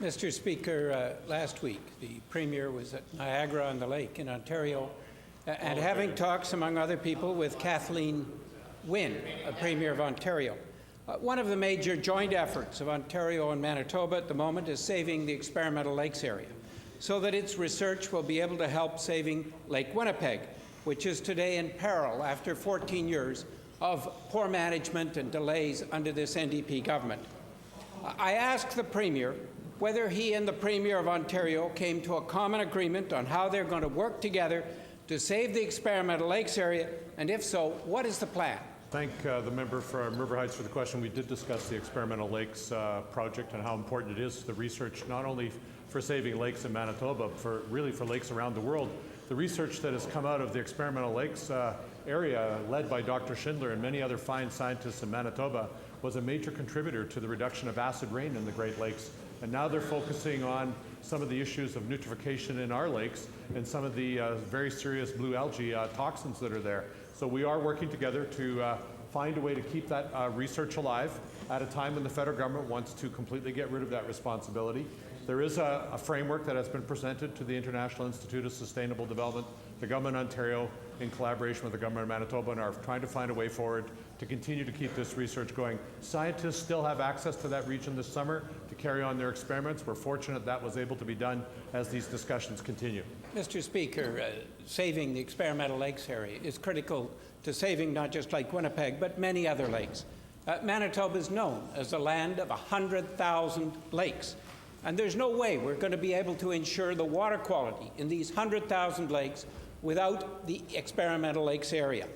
Mr. Speaker, last week the Premier was at Niagara-on-the-Lake in Ontario and having talks, among other people, with Kathleen Wynne, a Premier of Ontario. One of the major joint efforts of Ontario and Manitoba at the moment is saving the experimental lakes area so that its research will be able to help saving Lake Winnipeg, which is today in peril after 14 years of poor management and delays under this NDP government. I asked the Premier whether he and the Premier of Ontario came to a common agreement on how they're going to work together to save the experimental lakes area, and if so, what is the plan? Thank the member from River Heights for the question. We did discuss the experimental lakes project and how important it is, the research not only for saving lakes in Manitoba, but really for lakes around the world. The research that has come out of the experimental lakes area, led by Dr. Schindler and many other fine scientists in Manitoba, was a major contributor to the reduction of acid rain in the Great Lakes. And now they're focusing on some of the issues of nutrification in our lakes and some of the very serious blue algae toxins that are there. So we are working together to find a way to keep that research alive at a time when the federal government wants to completely get rid of that responsibility. There is a framework that has been presented to the International Institute of Sustainable Development. The Government of Ontario, in collaboration with the Government of Manitoba, and are trying to find a way forward to continue to keep this research going. Scientists still have access to that region this summer to carry on their experiments. We're fortunate that was able to be done as these discussions continue. Mr. Speaker, saving the experimental lakes area is critical to saving not just Lake Winnipeg, but many other lakes. Manitoba is known as the land of 100,000 lakes. And there's no way we're going to be able to ensure the water quality in these 100,000 lakes without the experimental lakes area.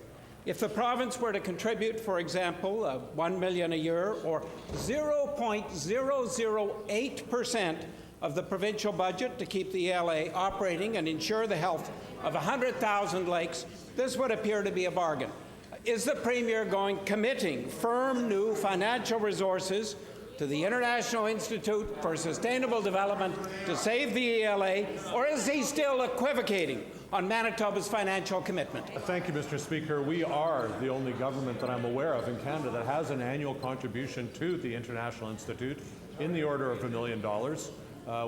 If the province were to contribute, for example, $1 million a year or 0.008% of the provincial budget to keep the ELA operating and ensure the health of 100,000 lakes, this would appear to be a bargain. Is the Premier committing firm new financial resources to the International Institute for Sustainable Development to save the ELA, or is he still equivocating on Manitoba's financial commitment? Thank you, Mr. Speaker. We are the only government that I'm aware of in Canada that has an annual contribution to the International Institute in the order of $1 million.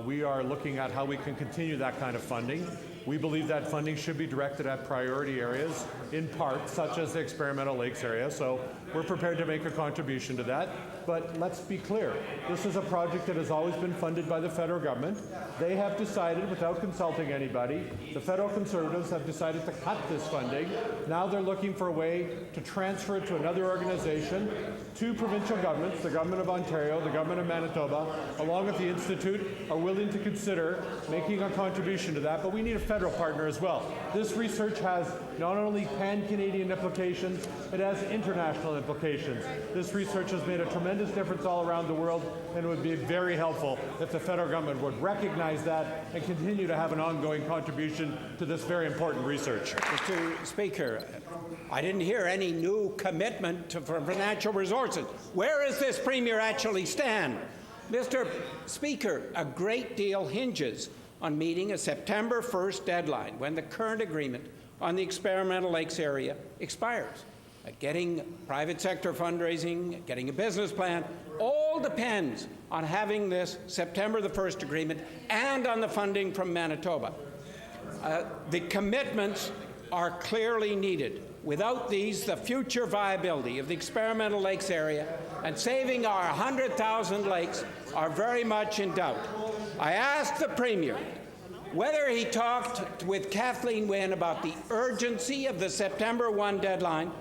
We are looking at how we can continue that kind of funding. We believe that funding should be directed at priority areas, in part, such as the experimental lakes area. So we're prepared to make a contribution to that. But let's be clear, this is a project that has always been funded by the federal government. They have decided, without consulting anybody, the federal Conservatives have decided to cut this funding. Now they're looking for a way to transfer it to another organization. Two provincial governments, the Government of Ontario, the Government of Manitoba, along with the Institute, are willing to consider making a contribution to that, but we need a federal partner as well. This research has not only pan-Canadian implications, it has international implications. This research has made a tremendous difference all around the world, and it would be very helpful if the federal government would recognize that and continue to have an ongoing contribution to this very important research. Mr. Speaker, I didn't hear any new commitment for financial resources. Where does this Premier actually stand? Mr. Speaker, a great deal hinges on meeting a September 1st deadline when the current agreement on the experimental lakes area expires. Getting private sector fundraising, getting a business plan, all depends on having this September the 1st agreement and on the funding from Manitoba. The commitments are clearly needed. Without these, the future viability of the experimental lakes area and saving our 100,000 lakes are very much in doubt. I asked the Premier whether he talked with Kathleen Wynne about the urgency of the September 1 deadline.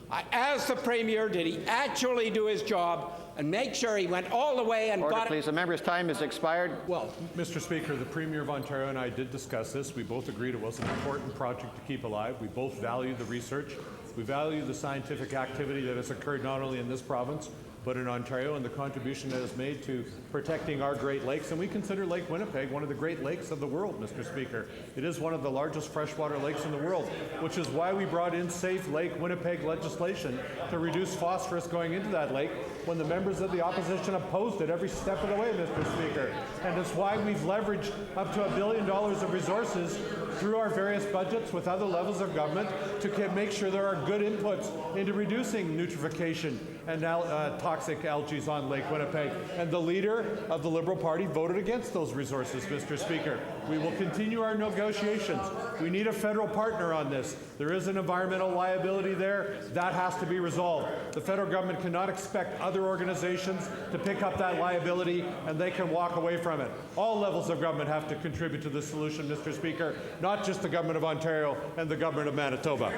I asked the Premier, did he actually do his job and make sure he went all the way and got it? Please, the member's time has expired. Well, Mr. Speaker, the Premier of Ontario and I did discuss this. We both agreed it was an important project to keep alive. We both value the research. We value the scientific activity that has occurred not only in this province, but in Ontario, and the contribution that is made to protecting our Great Lakes. And we consider Lake Winnipeg one of the Great Lakes of the world, Mr. Speaker. It is one of the largest freshwater lakes in the world, which is why we brought in Safe Lake Winnipeg legislation to reduce phosphorus going into that lake when the members of the opposition opposed it every step of the way, Mr. Speaker. And it's why we've leveraged up to $1 billion of resources through our various budgets with other levels of government to make sure there are good inputs into reducing nutrification and toxic algae on Lake Winnipeg. And the leader of the Liberal Party voted against those resources, Mr. Speaker. We will continue our negotiations. We need a federal partner on this. There is an environmental liability there. That has to be resolved. The federal government cannot expect other organizations to pick up that liability and they can walk away from it. All levels of government have to contribute to the solution, Mr. Speaker, not just the government of Ontario and the government of Manitoba.